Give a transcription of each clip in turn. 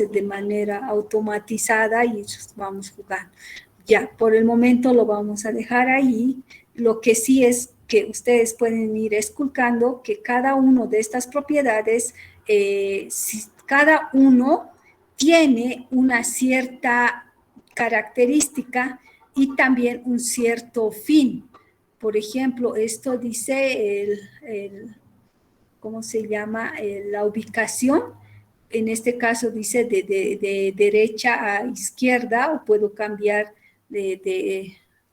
de manera automatizada y vamos jugando. Ya, por el momento lo vamos a dejar ahí. Lo que sí es que ustedes pueden ir esculcando que cada uno de estas propiedades, cada uno tiene una cierta característica y también un cierto fin. Por ejemplo, esto dice ¿cómo se llama? La ubicación. En este caso dice de derecha a izquierda, o puedo cambiar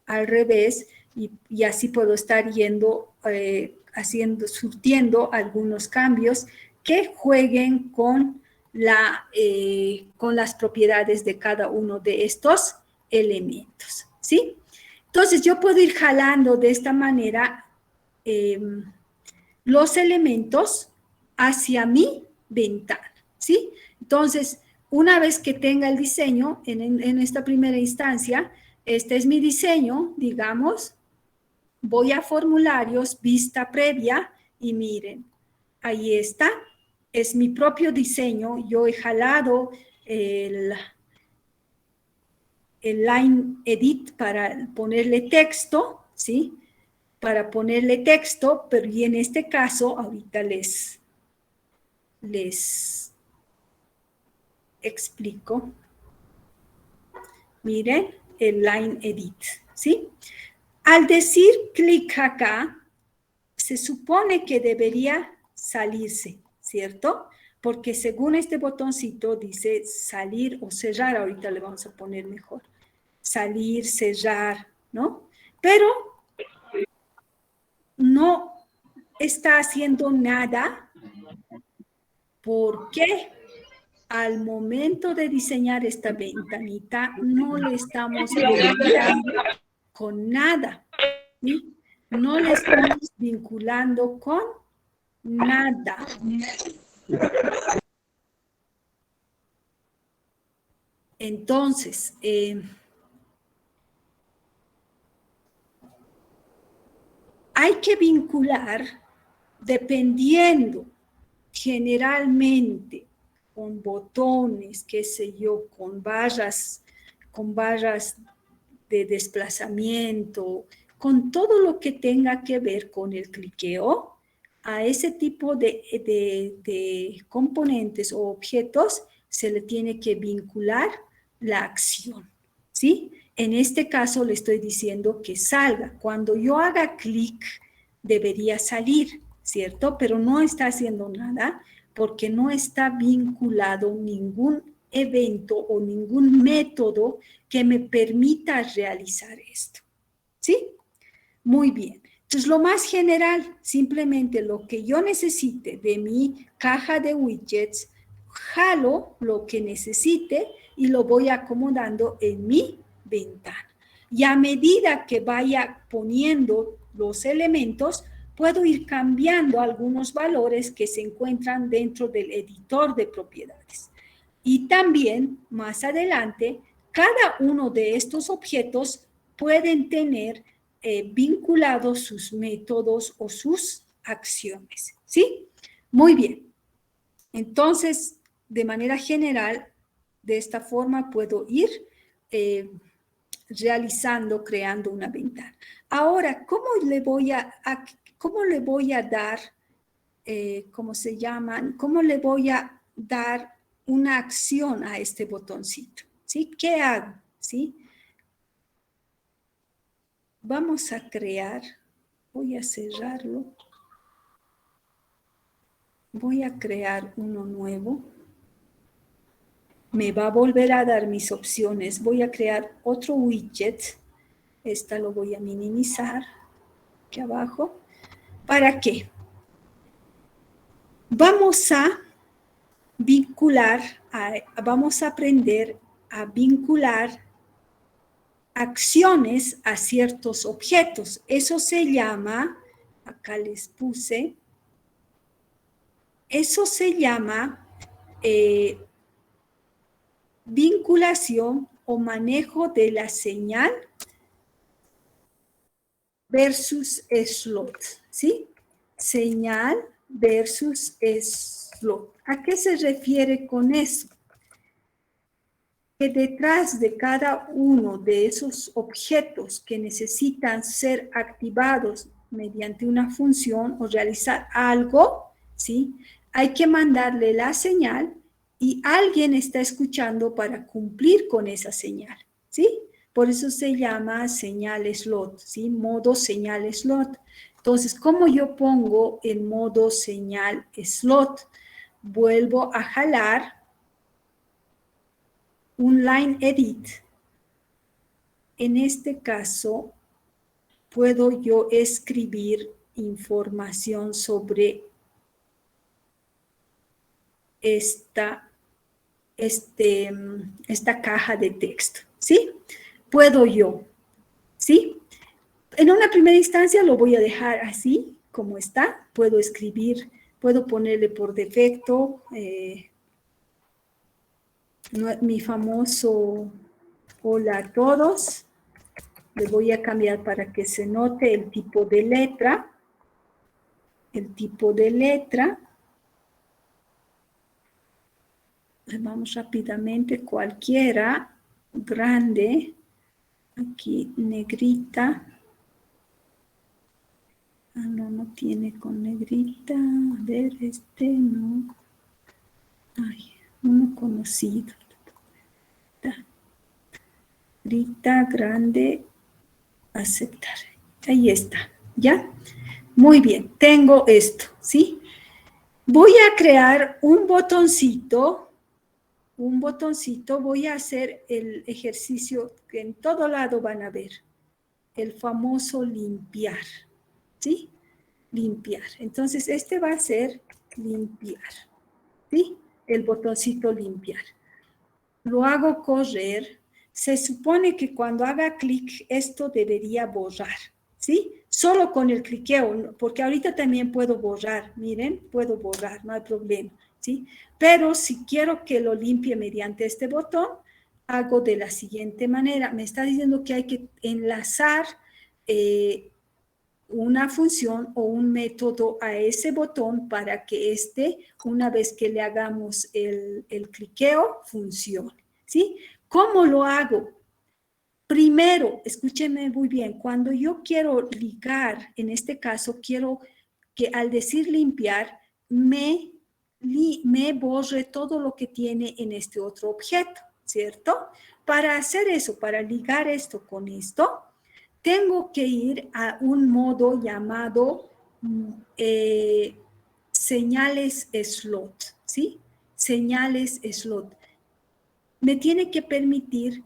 al revés, y así puedo estar yendo, surtiendo algunos cambios que jueguen con las propiedades de cada uno de estos elementos, ¿sí? Entonces, yo puedo ir jalando de esta manera los elementos hacia mi ventana, ¿sí? Entonces, una vez que tenga el diseño, en esta primera instancia, este es mi diseño, digamos, voy a formularios, vista previa, y miren, ahí está, es mi propio diseño. Yo he jalado el line edit para ponerle texto, ¿sí? Para ponerle texto, pero y en este caso, ahorita les explico. Miren, el line edit, ¿sí? Al decir clic acá, se supone que debería salirse, ¿cierto? Porque según este botoncito dice salir o cerrar, ahorita le vamos a poner mejor. Salir, cerrar, ¿no? Pero no está haciendo nada porque al momento de diseñar esta ventanita no le estamos vinculando con nada, ¿sí? No le estamos vinculando con nada. Entonces, hay que vincular dependiendo, generalmente con botones, qué sé yo, con barras de desplazamiento, con todo lo que tenga que ver con el cliqueo. A ese tipo de componentes o objetos se le tiene que vincular la acción, ¿sí? En este caso le estoy diciendo que salga. Cuando yo haga clic, debería salir, ¿cierto? Pero no está haciendo nada porque no está vinculado ningún evento o ningún método que me permita realizar esto, ¿sí? Muy bien. Entonces, lo más general, simplemente lo que yo necesite de mi caja de widgets, jalo lo que necesite y lo voy acomodando en mi ventana. Y a medida que vaya poniendo los elementos, puedo ir cambiando algunos valores que se encuentran dentro del editor de propiedades. Y también, más adelante, cada uno de estos objetos pueden tener vinculados sus métodos o sus acciones, ¿sí? Muy bien. Entonces, de manera general, de esta forma puedo ir realizando, creando una ventana. Ahora, ¿cómo le voy a dar, cómo se llaman? ¿Cómo le voy a dar una acción a este botoncito? ¿Sí? ¿Qué hago? ¿Sí? Vamos a crear, voy a cerrarlo, voy a crear uno nuevo, me va a volver a dar mis opciones, voy a crear otro widget, esta lo voy a minimizar aquí abajo. ¿Para qué? Vamos a vincular, vamos a aprender a vincular acciones a ciertos objetos. Eso se llama, acá les puse, eso se llama vinculación o manejo de la señal versus slot, ¿sí? Señal versus slot. ¿A qué se refiere con eso? que detrás de cada uno de esos objetos que necesitan ser activados mediante una función o realizar algo, ¿sí? Hay que mandarle la señal y alguien está escuchando para cumplir con esa señal, ¿sí? Por eso se llama señal slot, ¿sí? Modo señal slot. Entonces, ¿cómo yo pongo el modo señal slot? Vuelvo a jalar un line edit. En este caso, puedo yo escribir información sobre esta caja de texto, ¿sí? Puedo yo, ¿sí? En una primera instancia lo voy a dejar así, como está. Puedo escribir, puedo ponerle por defecto mi famoso hola a todos. Le voy a cambiar para que se note el tipo de letra. El tipo de letra. Vamos rápidamente, cualquiera, grande, aquí negrita. Ah, no, no tiene con negrita. A ver, no. Ay, uno conocido. Negrita, grande, aceptar. Ahí está, ¿ya? Muy bien, tengo esto, ¿sí? Voy a crear un botoncito, voy a hacer el ejercicio que en todo lado van a ver, el famoso limpiar, ¿sí? Limpiar. Entonces, este va a ser limpiar, ¿sí? El botoncito limpiar. Lo hago correr. Se supone que cuando haga clic, esto debería borrar, ¿sí? Solo con el cliqueo, porque ahorita también puedo borrar, miren, puedo borrar, no hay problema, ¿sí? Pero si quiero que lo limpie mediante este botón, hago de la siguiente manera. Me está diciendo que hay que enlazar una función o un método a ese botón para que una vez que le hagamos el cliqueo, funcione, ¿sí? ¿Cómo lo hago? Primero, escúchenme muy bien, cuando yo quiero ligar, en este caso, quiero que al decir limpiar, me borre todo lo que tiene en este otro objeto, ¿cierto? Para hacer eso, para ligar esto con esto, tengo que ir a un modo llamado señales slot, ¿sí? Señales slot. Me tiene que permitir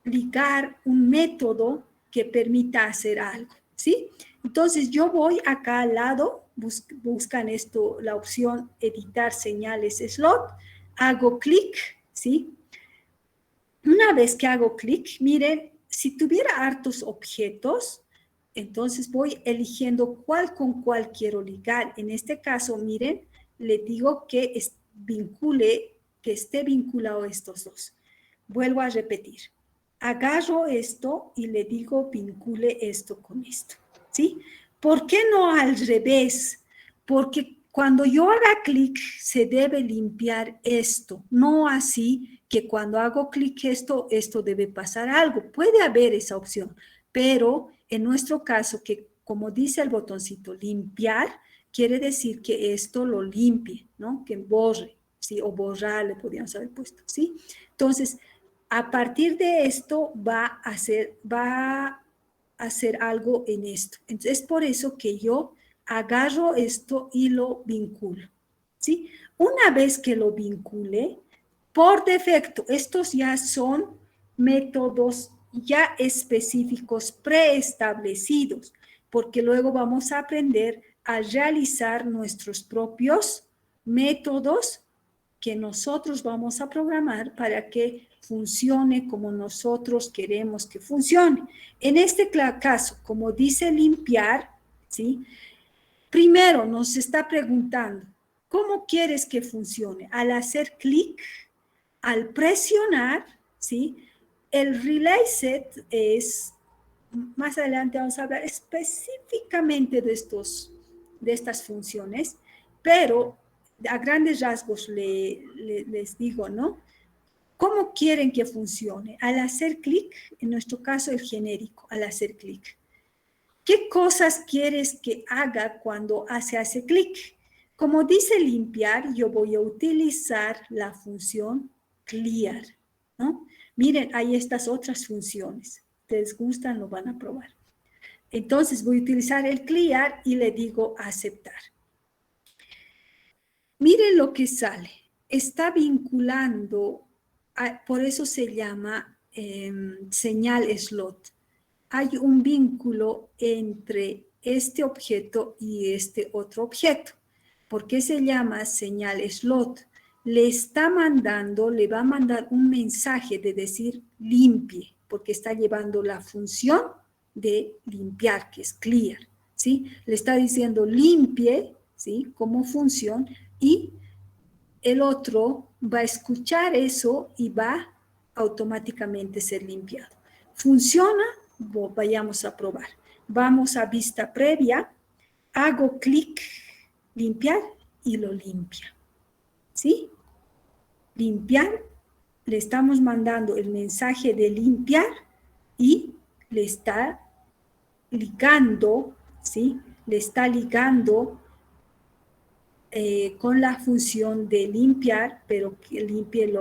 ligar un método que permita hacer algo, ¿sí? Entonces yo voy acá al lado, buscan esto, la opción editar señales slot, hago clic, ¿sí? Una vez que hago clic, miren, si tuviera hartos objetos, entonces voy eligiendo cuál con cuál quiero ligar. En este caso, miren, le digo que que esté vinculado a estos dos. Vuelvo a repetir. Agarro esto y le digo vincule esto con esto, ¿sí? ¿Por qué no al revés? Porque cuando yo haga clic se debe limpiar esto, no así que cuando hago clic esto debe pasar algo. Puede haber esa opción, pero en nuestro caso, que como dice el botoncito limpiar, quiere decir que esto lo limpie, ¿no? Que borre, ¿sí? O borrar le podríamos haber puesto, ¿sí? Entonces, a partir de esto va a hacer algo en esto. Entonces, es por eso que yo agarro esto y lo vinculo, ¿sí? Una vez que lo vincule, por defecto, estos ya son métodos ya específicos preestablecidos, porque luego vamos a aprender a realizar nuestros propios métodos que nosotros vamos a programar para que funcione como nosotros queremos que funcione. En este caso, como dice limpiar, ¿sí? Primero nos está preguntando, ¿cómo quieres que funcione? Al hacer clic, al presionar, ¿sí? El relay set es, más adelante vamos a hablar específicamente de estas funciones, pero a grandes rasgos les digo, ¿no? ¿Cómo quieren que funcione? Al hacer clic, en nuestro caso el genérico, al hacer clic. ¿Qué cosas quieres que haga cuando se hace clic? Como dice limpiar, yo voy a utilizar la función clear, ¿no? Miren, hay estas otras funciones. ¿Les gustan? Lo van a probar. Entonces voy a utilizar el clear y le digo aceptar. Miren lo que sale. Está vinculando, por eso se llama señal slot. Hay un vínculo entre este objeto y este otro objeto. ¿Por qué se llama señal slot? Le va a mandar un mensaje de decir limpie, porque está llevando la función de limpiar, que es clear, ¿sí? Le está diciendo limpie, ¿sí? Como función, y el otro va a escuchar eso y va automáticamente ser limpiado. ¿Funciona? Vayamos a probar. Vamos a vista previa, hago clic, limpiar y lo limpia. ¿Sí? Limpiar, le estamos mandando el mensaje de limpiar y le está ligando, ¿sí? Le está ligando con la función de limpiar, pero que limpie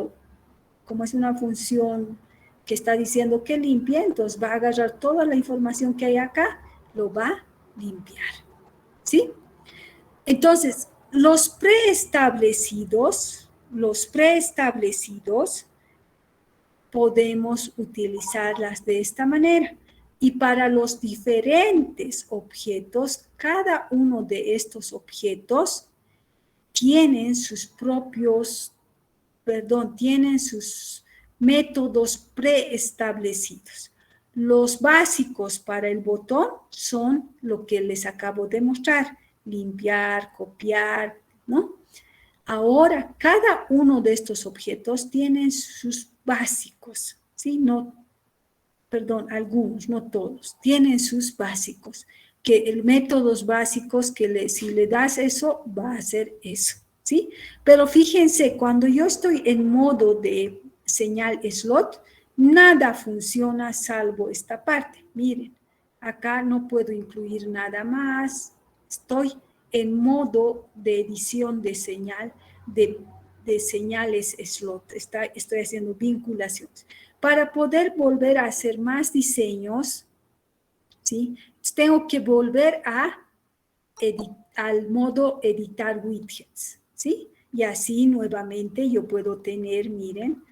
como es una función que está diciendo que limpie, entonces va a agarrar toda la información que hay acá, lo va a limpiar, ¿sí? Entonces, los preestablecidos podemos utilizarlas de esta manera. Y para los diferentes objetos, cada uno de estos objetos tienen sus métodos preestablecidos. Los básicos para el botón son lo que les acabo de mostrar, limpiar, copiar, ¿no? Ahora, cada uno de estos objetos tiene sus básicos, ¿sí? Algunos, no todos, tienen sus básicos, que el métodos básicos que si le das eso, va a hacer eso, ¿sí? Pero fíjense, cuando yo estoy en modo de señal slot, nada funciona salvo esta parte. Miren, acá no puedo incluir nada más. Estoy en modo de edición de señal, de señales slot. Estoy haciendo vinculaciones. Para poder volver a hacer más diseños, ¿sí? Tengo que volver al modo editar widgets, ¿sí? Y así nuevamente yo puedo tener, miren,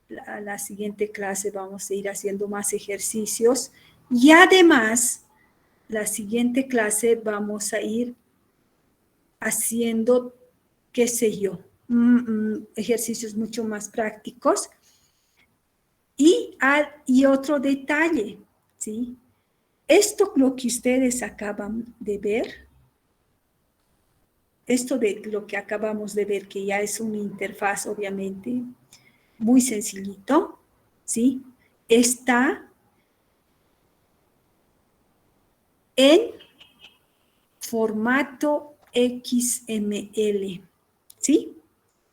la siguiente clase vamos a ir haciendo más ejercicios y además la siguiente clase vamos a ir haciendo, qué sé yo, ejercicios mucho más prácticos. Y otro detalle, ¿sí? Esto lo que ustedes acaban de ver, esto de lo que acabamos de ver, que ya es una interfaz obviamente muy sencillito, ¿sí? Está en formato XML, ¿sí?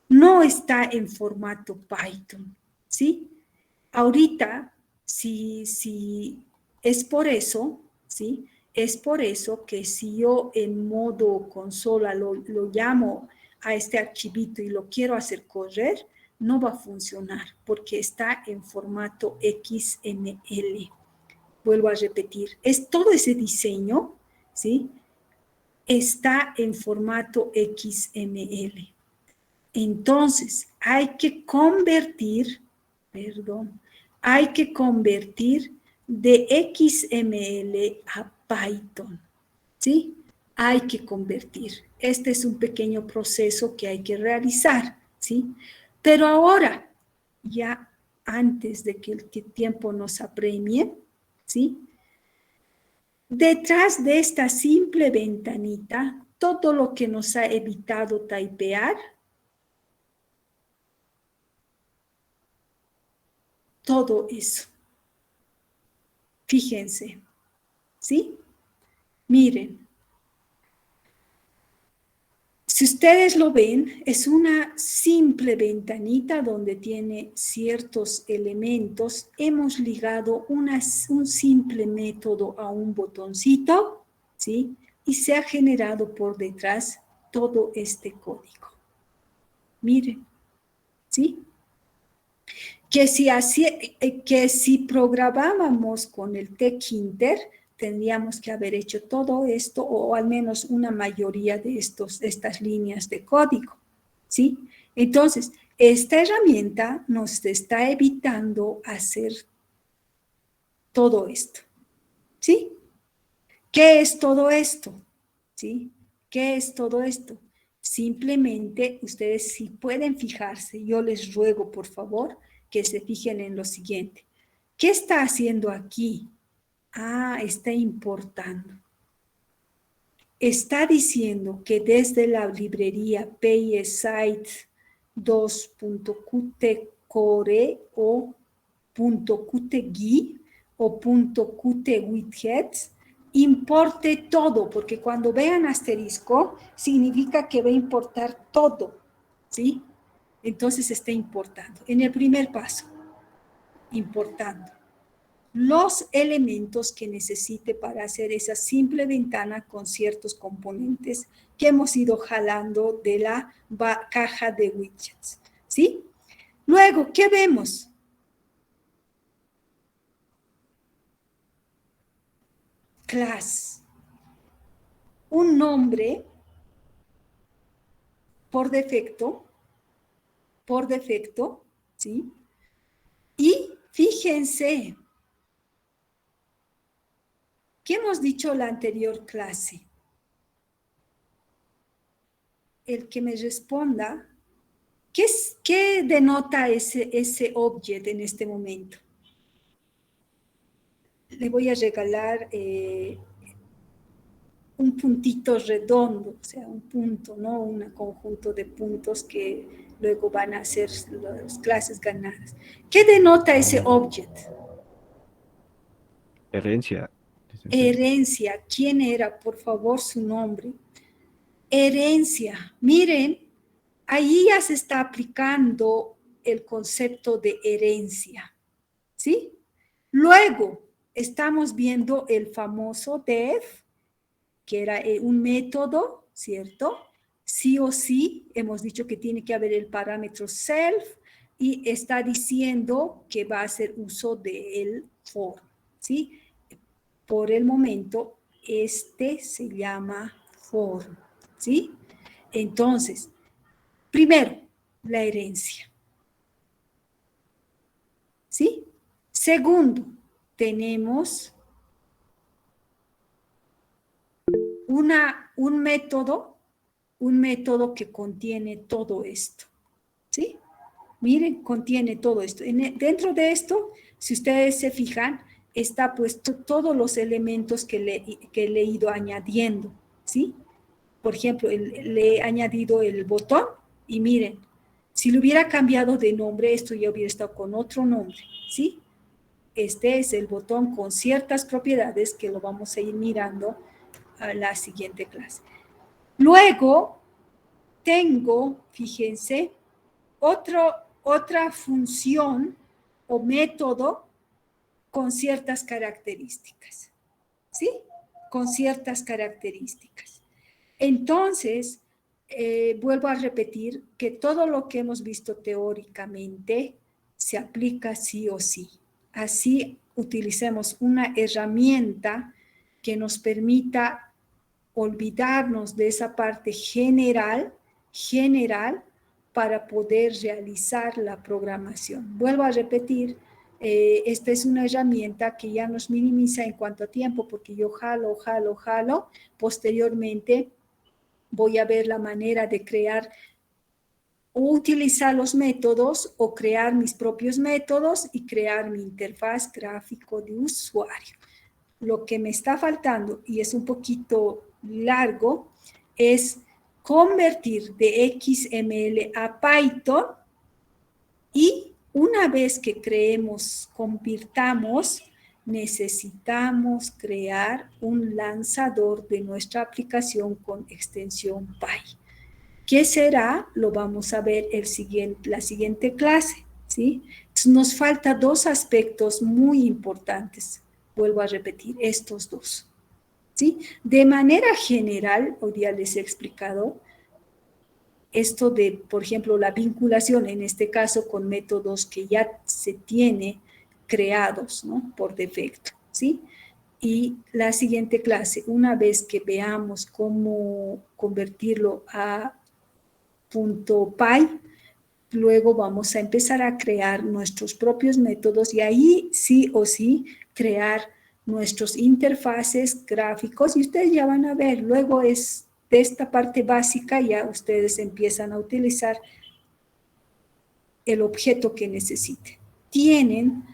No está en formato Python, ¿sí? Ahorita, si es por eso, ¿sí? Es por eso que si yo en modo consola lo llamo a este archivito y lo quiero hacer correr, no va a funcionar porque está en formato XML. Vuelvo a repetir, todo ese diseño, ¿sí? Está en formato XML. Entonces, hay que convertir de XML a Python, ¿sí? Hay que convertir. Este es un pequeño proceso que hay que realizar, ¿sí? Pero ahora, ya antes de que el tiempo nos apremie, ¿sí? Detrás de esta simple ventanita, todo lo que nos ha evitado typear, todo eso. Fíjense, ¿sí? Miren, Si ustedes lo ven, es una simple ventanita donde tiene ciertos elementos. Hemos ligado un simple método a un botoncito, ¿sí? Y se ha generado por detrás todo este código. Miren, ¿sí? Que si programábamos con el TechInter, tendríamos que haber hecho todo esto o al menos una mayoría de estas líneas de código, ¿sí? Entonces, esta herramienta nos está evitando hacer todo esto, ¿sí? ¿Qué es todo esto? ¿Sí? ¿Qué es todo esto? Simplemente ustedes si pueden fijarse, yo les ruego por favor que se fijen en lo siguiente. ¿Qué está haciendo aquí? Ah, está importando. Está diciendo que desde la librería PySite 2.qtcore o .qtgui o .qtwidgets importe todo, porque cuando vean asterisco significa que va a importar todo, ¿sí? Entonces está importando. En el primer paso, importando los elementos que necesite para hacer esa simple ventana con ciertos componentes que hemos ido jalando de la caja de widgets, ¿sí? Luego, ¿qué vemos? Class. Un nombre por defecto, ¿sí? Y fíjense, ¿qué hemos dicho en la anterior clase? El que me responda, ¿qué denota ese objeto en este momento? Le voy a regalar un puntito redondo, o sea, un punto, ¿no? Un conjunto de puntos que luego van a ser las clases ganadas. ¿Qué denota ese objeto? Herencia. Herencia. ¿Quién era? Por favor, su nombre. Herencia. Miren, ahí ya se está aplicando el concepto de herencia, ¿sí? Luego, estamos viendo el famoso def, que era un método, ¿cierto? Sí o sí, hemos dicho que tiene que haber el parámetro self y está diciendo que va a hacer uso del for, ¿sí? Por el momento, este se llama for, ¿sí? Entonces, primero, la herencia, ¿sí? Segundo, tenemos un método que contiene todo esto, ¿sí? Miren, contiene todo esto. Dentro de esto, si ustedes se fijan, está puesto todos los elementos que le he ido añadiendo, ¿sí? Por ejemplo, le he añadido el botón y miren, si le hubiera cambiado de nombre, esto ya hubiera estado con otro nombre, ¿sí? Este es el botón con ciertas propiedades que lo vamos a ir mirando a la siguiente clase. Luego, tengo, fíjense, otra función o método con ciertas características, ¿sí? Con ciertas características. Entonces, vuelvo a repetir que todo lo que hemos visto teóricamente se aplica sí o sí. Así utilicemos una herramienta que nos permita olvidarnos de esa parte general para poder realizar la programación. Vuelvo a repetir, esta es una herramienta que ya nos minimiza en cuanto a tiempo, porque yo jalo, posteriormente voy a ver la manera de crear o utilizar los métodos o crear mis propios métodos y crear mi interfaz gráfico de usuario. Lo que me está faltando, y es un poquito largo, es convertir de XML a Python y una vez que convirtamos, necesitamos crear un lanzador de nuestra aplicación con extensión Py. ¿Qué será? Lo vamos a ver la siguiente clase, ¿sí? Entonces, nos faltan dos aspectos muy importantes. Vuelvo a repetir, estos dos, ¿sí? De manera general, hoy día les he explicado esto de, por ejemplo, la vinculación, en este caso con métodos que ya se tiene creados, ¿no? Por defecto, ¿sí? Y la siguiente clase, una vez que veamos cómo convertirlo a .py, luego vamos a empezar a crear nuestros propios métodos y ahí sí o sí crear nuestros interfaces gráficos y ustedes ya van a ver, luego es de esta parte básica ya ustedes empiezan a utilizar el objeto que necesiten. Tienen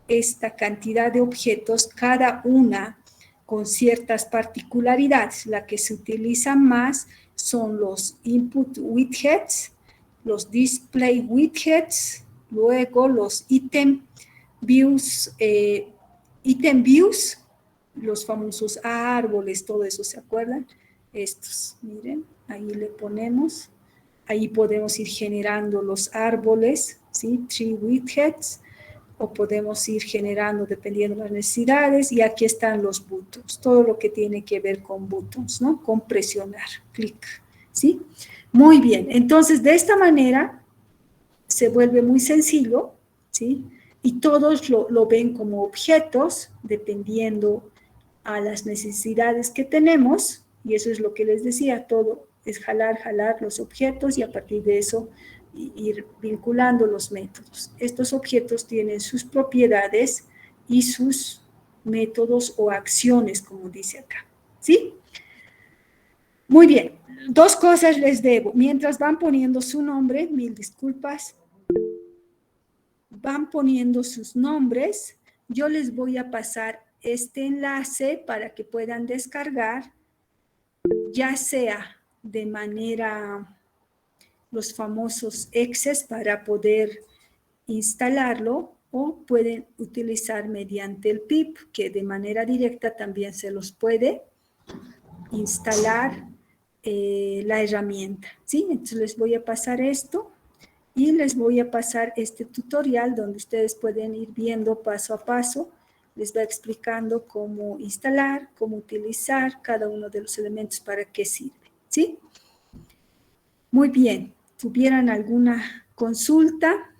esta cantidad de objetos, cada una con ciertas particularidades. La que se utiliza más son los input widgets, los display widgets, luego los item views, los famosos árboles, todo eso, ¿se acuerdan? Estos, miren, ahí le ponemos, ahí podemos ir generando los árboles, ¿sí? Tree widgets, o podemos ir generando dependiendo de las necesidades, y aquí están los buttons, todo lo que tiene que ver con buttons, ¿no? Con presionar, clic, ¿sí? Muy bien, entonces de esta manera se vuelve muy sencillo, ¿sí? Y todos lo ven como objetos, dependiendo a las necesidades que tenemos, y eso es lo que les decía, todo es jalar los objetos y a partir de eso ir vinculando los métodos. Estos objetos tienen sus propiedades y sus métodos o acciones, como dice acá, ¿sí? Muy bien, dos cosas les debo. Mientras van poniendo su nombre, mil disculpas, van poniendo sus nombres, yo les voy a pasar este enlace para que puedan descargar, ya sea de manera los famosos exes para poder instalarlo o pueden utilizar mediante el pip, que de manera directa también se los puede instalar la herramienta, ¿sí? Entonces les voy a pasar esto y les voy a pasar este tutorial donde ustedes pueden ir viendo paso a paso, les va explicando cómo instalar, cómo utilizar cada uno de los elementos, para qué sirve, ¿sí? Muy bien, ¿tuvieran alguna consulta?